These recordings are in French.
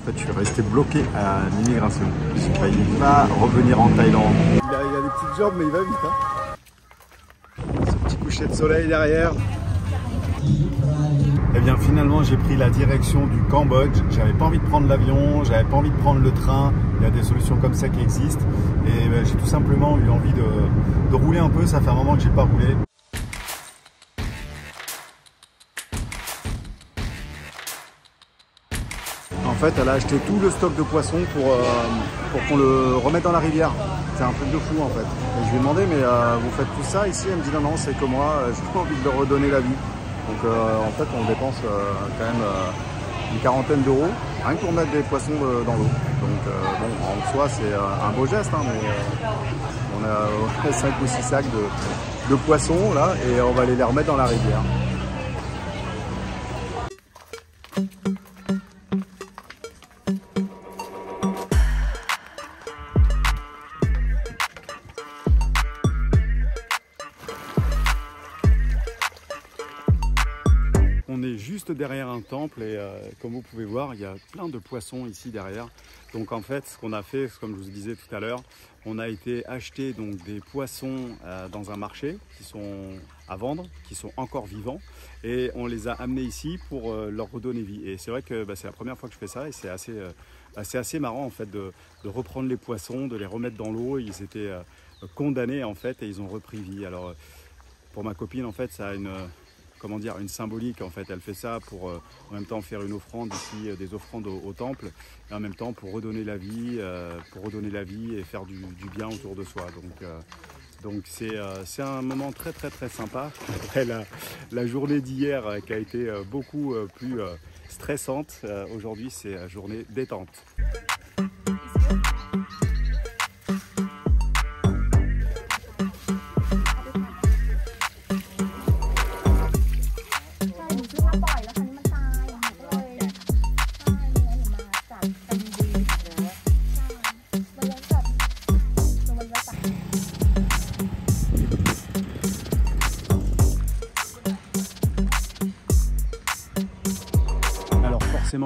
En fait, je suis resté bloqué à l'immigration. J'ai failli pas revenir en Thaïlande. Il a des petites jambes, mais il va vite. Hein. Ce petit coucher de soleil derrière. Et bien finalement, j'ai pris la direction du Cambodge. J'avais pas envie de prendre l'avion, j'avais pas envie de prendre le train. Il y a des solutions comme ça qui existent. Et ben, j'ai tout simplement eu envie de rouler un peu. Ça fait un moment que j'ai pas roulé. En fait, elle a acheté tout le stock de poissons pour qu'on le remette dans la rivière. C'est un truc de fou en fait. Et je lui ai demandé, mais vous faites tout ça ici? Elle me dit non, non, c'est que moi, j'ai pas envie de leur redonner la vie. Donc en fait, on dépense quand même une quarantaine d'euros, rien que pour mettre des poissons dans l'eau. Donc bon, en soi, c'est un beau geste, hein, mais on a 5 ou 6 sacs de poissons là, et on va aller les remettre dans la rivière. On est juste derrière un temple et comme vous pouvez voir, il y a plein de poissons ici derrière. Donc en fait, ce qu'on a fait, comme je vous disais tout à l'heure, on a été acheter donc des poissons dans un marché qui sont à vendre, qui sont encore vivants, et on les a amenés ici pour leur redonner vie. Et c'est vrai que c'est la première fois que je fais ça et c'est assez marrant en fait de reprendre les poissons, de les remettre dans l'eau. Ils étaient condamnés en fait et ils ont repris vie. Alors pour ma copine en fait, ça a une symbolique en fait. Elle fait ça pour en même temps faire une offrande ici, des offrandes au temple, et en même temps pour redonner la vie et faire du bien autour de soi. Donc c'est un moment très sympa. Après la journée d'hier qui a été beaucoup plus stressante, aujourd'hui c'est la journée détente.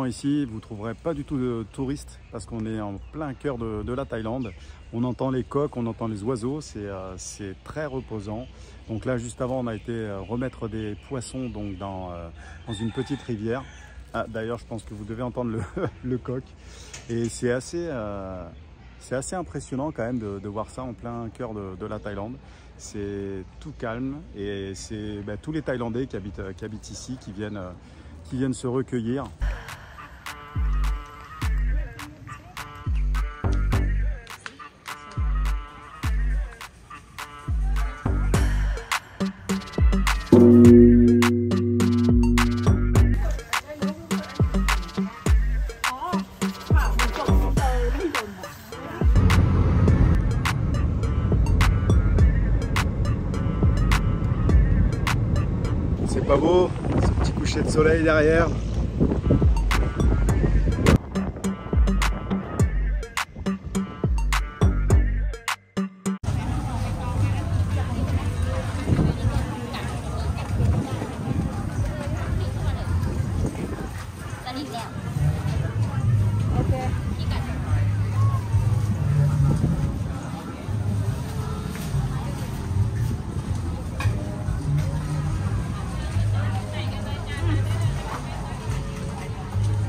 Ici, vous ne trouverez pas du tout de touristes parce qu'on est en plein cœur de la Thaïlande. On entend les coqs, on entend les oiseaux, c'est très reposant. Donc là, juste avant, on a été remettre des poissons donc dans une petite rivière. Ah, d'ailleurs, je pense que vous devez entendre le coq. Et c'est assez impressionnant quand même de voir ça en plein cœur de la Thaïlande. C'est tout calme et c'est tous les Thaïlandais qui habitent ici qui viennent se recueillir. C'est pas beau, ce petit coucher de soleil derrière.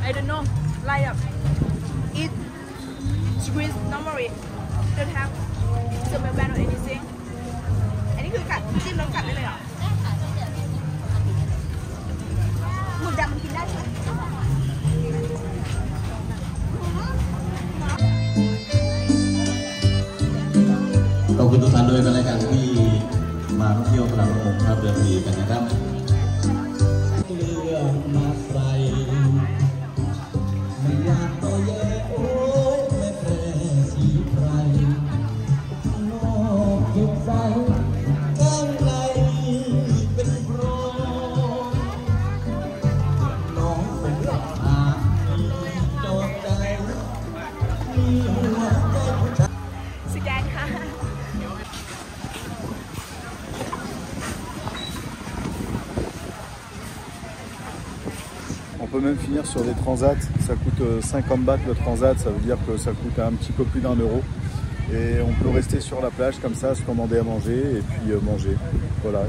I don't know, like eat, squeeze, don't worry, don't have smell bad or anything. อันนี้คือกัดจิ้มแล้วกัดได้เลยเหรอหมึกดำมันกินได้ใช่ไหมขอบคุณทุกท่านด้วยกันแล้วกันที่มาเที่ยวพระราชวังครับเดือนดีกันนะครับเรื่องมาใส่ไม่อยากต่อแย่โอ้ยไม่แปรสีใครนอกจิตใจข้างในเป็นโปรน้องเป็นหลักฐานจอดใจมีหัวใจผู้ชาย สแกนค่ะ même finir sur des transats. Ça coûte 50 bahts le transat, ça veut dire que ça coûte un petit peu plus d'1 euro. Et on peut rester sur la plage comme ça, se commander à manger et puis manger. Voilà.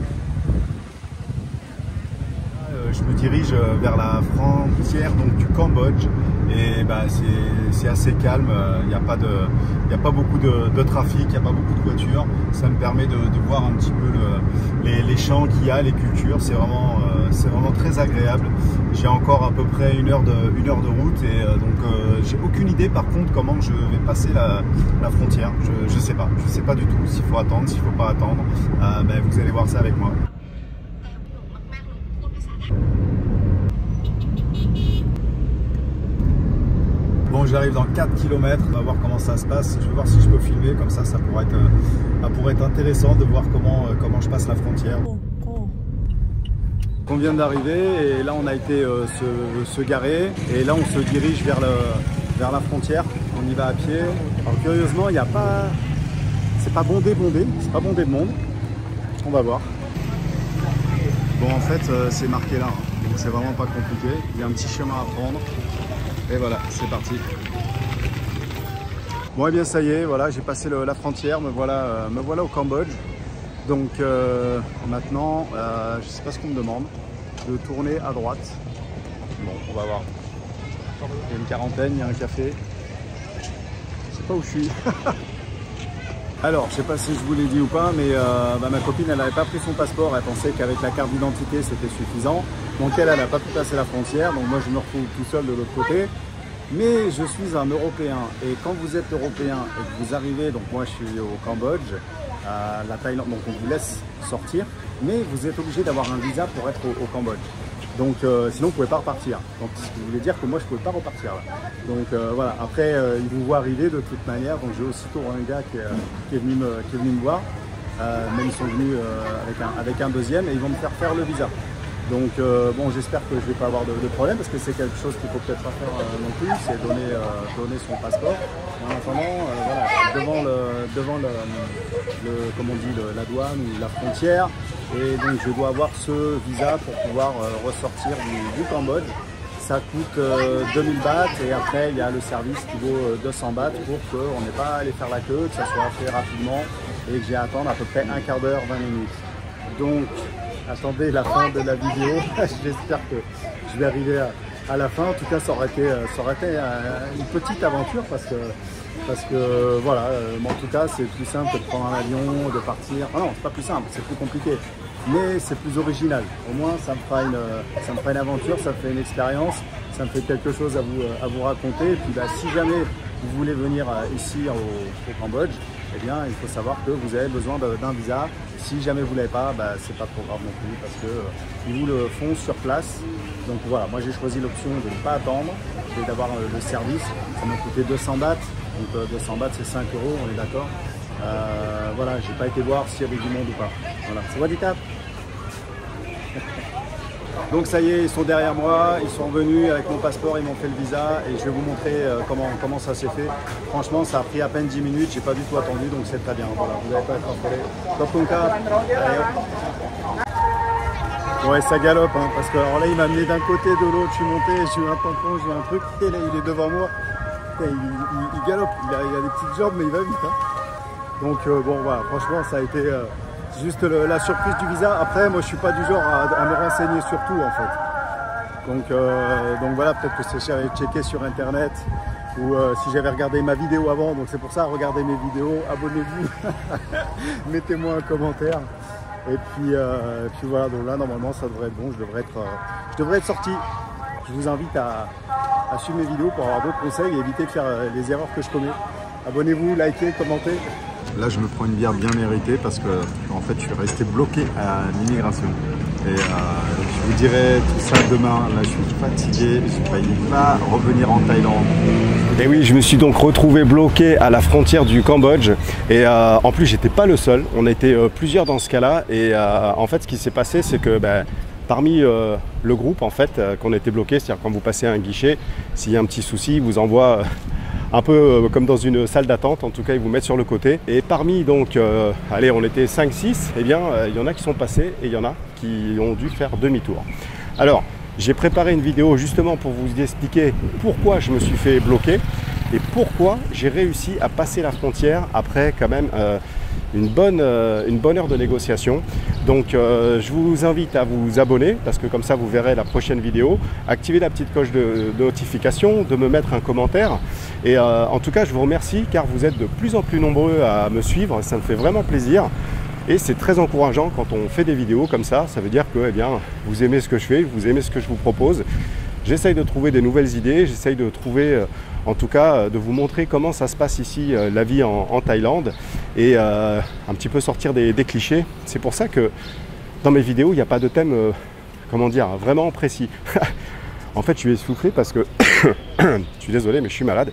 Je me dirige vers la frontière donc, du Cambodge et bah, c'est assez calme, il n'y a pas beaucoup de trafic, il n'y a pas beaucoup de voitures. Ça me permet de voir un petit peu les champs qu'il y a, les cultures, c'est vraiment très agréable. J'ai encore à peu près une heure de route et donc j'ai aucune idée par contre comment je vais passer la frontière. Je sais pas du tout s'il faut attendre, s'il faut pas attendre. Ben, vous allez voir ça avec moi. Bon, j'arrive dans 4 km, on va voir comment ça se passe. Je vais voir si je peux filmer, comme ça pourrait être intéressant de voir comment je passe la frontière. On vient d'arriver et là on a été se garer et là on se dirige vers la frontière. On y va à pied. Alors curieusement, il n'y a pas, c'est pas bondé, c'est pas bondé de monde. On va voir. Bon, en fait, c'est marqué là, donc c'est vraiment pas compliqué. Il y a un petit chemin à prendre. Et voilà, c'est parti. Bon, et bien ça y est, voilà, j'ai passé la frontière, me voilà au Cambodge. Donc maintenant, je sais pas ce qu'on me demande, de tourner à droite. Bon, on va voir. Il y a une quarantaine, il y a un café. Je sais pas où je suis. Alors, je sais pas si je vous l'ai dit ou pas, mais ma copine, elle n'avait pas pris son passeport. Elle pensait qu'avec la carte d'identité, c'était suffisant. Donc elle n'a pas pu passer la frontière. Donc moi, je me retrouve tout seul de l'autre côté. Mais je suis un Européen. Et quand vous êtes Européen et que vous arrivez, donc moi, je suis au Cambodge, la Thaïlande, donc on vous laisse sortir. Mais vous êtes obligé d'avoir un visa pour être au Cambodge. Donc sinon vous ne pouvez pas repartir. Donc ce qui voulait dire que moi je ne pouvais pas repartir là. Donc voilà, après ils vous voient arriver de toute manière. Donc j'ai aussitôt un gars qui est venu me voir. Même ils sont venus avec un deuxième et ils vont me faire le visa. Donc bon, j'espère que je ne vais pas avoir de problème parce que c'est quelque chose qu'il ne faut peut-être pas faire non plus, c'est donner son passeport. En attendant, voilà, devant comme on dit, la douane ou la frontière. Et donc je dois avoir ce visa pour pouvoir ressortir du Cambodge. Ça coûte 2000 bahts et après il y a le service qui vaut 200 bahts pour qu'on n'ait pas à aller faire la queue, que ça soit fait rapidement et que j'ai à attendre à peu près un quart d'heure, 20 minutes. Donc attendez la fin de la vidéo, j'espère que je vais arriver à la fin. En tout cas ça aurait été une petite aventure parce que voilà, en tout cas c'est plus simple que de prendre un avion, de partir. Ah non, c'est pas plus simple, c'est plus compliqué. Mais c'est plus original. Au moins, ça me fera une aventure, ça me fait une expérience, ça me fait quelque chose à vous raconter. Et puis, si jamais vous voulez venir ici au Cambodge, eh bien, il faut savoir que vous avez besoin d'un visa. Si jamais vous ne l'avez pas, c'est pas trop grave non plus parce qu'ils vous le font sur place. Donc voilà, moi j'ai choisi l'option de ne pas attendre et d'avoir le service. Ça m'a coûté 200 bahts. Donc 200 bahts, c'est 5 €, on est d'accord. Voilà, j'ai pas été voir s'il y avait du monde ou pas. Voilà, c'est Wadikap. Donc ça y est, ils sont derrière moi, ils sont venus avec mon passeport, ils m'ont fait le visa et je vais vous montrer comment ça s'est fait. Franchement, ça a pris à peine 10 minutes, j'ai pas du tout attendu, donc c'est très bien. Voilà, vous n'allez pas être affolé. Ouais, ça galope, hein, parce que alors là, il m'a amené d'un côté, de l'autre, je suis monté, j'ai eu un tampon, j'ai eu un truc, et là, il est devant moi. Il galope, il a des petites jambes, mais il va vite. Hein. Donc bon, voilà, franchement, ça a été juste la surprise du visa. Après, moi, je suis pas du genre à me renseigner sur tout, en fait. Donc voilà, peut-être que j'avais checké sur Internet ou si j'avais regardé ma vidéo avant. Donc c'est pour ça, regardez mes vidéos, abonnez-vous, mettez-moi un commentaire. Et puis voilà, donc là, normalement, ça devrait être bon. Je devrais être sorti. Je vous invite à suivre mes vidéos pour avoir d'autres conseils et éviter de faire les erreurs que je commets. Abonnez-vous, likez, commentez. Là, je me prends une bière bien méritée parce que en fait, je suis resté bloqué à l'immigration. Et je vous dirai tout ça demain. Là, je suis fatigué, je ne failli pas revenir en Thaïlande. Et oui, je me suis donc retrouvé bloqué à la frontière du Cambodge. Et en plus, j'étais pas le seul. On était plusieurs dans ce cas-là. Et en fait, ce qui s'est passé, c'est que parmi le groupe, en fait, qu'on était bloqué, c'est-à-dire quand vous passez à un guichet, s'il y a un petit souci, ils vous envoient un peu comme dans une salle d'attente. En tout cas, ils vous mettent sur le côté. Et parmi, donc, allez, on était 5-6, eh bien, il y en a qui sont passés et il y en a qui ont dû faire demi-tour. Alors, J'ai préparé une vidéo justement pour vous expliquer pourquoi je me suis fait bloquer et pourquoi j'ai réussi à passer la frontière après quand même une bonne heure de négociation. Donc je vous invite à vous abonner parce que comme ça vous verrez la prochaine vidéo, activer la petite cloche de notification, de me mettre un commentaire et en tout cas je vous remercie car vous êtes de plus en plus nombreux à me suivre, ça me fait vraiment plaisir et c'est très encourageant quand on fait des vidéos comme ça veut dire que eh bien, vous aimez ce que je fais, vous aimez ce que je vous propose. J'essaye de trouver des nouvelles idées, j'essaye de trouver, en tout cas, de vous montrer comment ça se passe ici, la vie en Thaïlande, et un petit peu sortir des clichés. C'est pour ça que dans mes vidéos, il n'y a pas de thème, comment dire, vraiment précis. En fait, je suis essoufflé parce que, je suis désolé, mais je suis malade.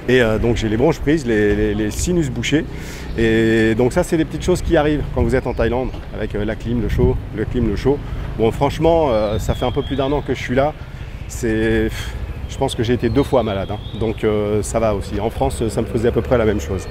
Et donc j'ai les bronches prises, les sinus bouchés. Et donc ça, c'est des petites choses qui arrivent quand vous êtes en Thaïlande, avec la clim, le chaud, le clim, le chaud. Bon, franchement, ça fait un peu plus d'1 an que je suis là. Je pense que j'ai été 2 fois malade, hein. Donc ça va aussi. En France, ça me faisait à peu près la même chose.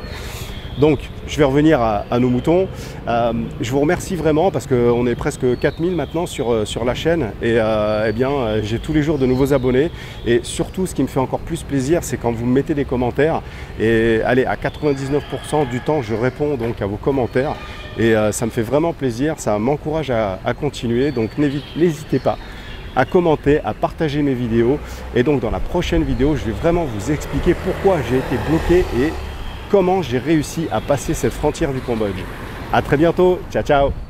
Donc, je vais revenir à nos moutons. Je vous remercie vraiment parce qu'on est presque 4000 maintenant sur la chaîne. Et eh bien, j'ai tous les jours de nouveaux abonnés. Et surtout, ce qui me fait encore plus plaisir, c'est quand vous me mettez des commentaires. Et allez, à 99% du temps, je réponds donc à vos commentaires. Et ça me fait vraiment plaisir, ça m'encourage à continuer. Donc, n'hésitez pas à commenter, à partager mes vidéos. Et donc, dans la prochaine vidéo, je vais vraiment vous expliquer pourquoi j'ai été bloqué et comment j'ai réussi à passer cette frontière du Cambodge. A très bientôt, ciao ciao.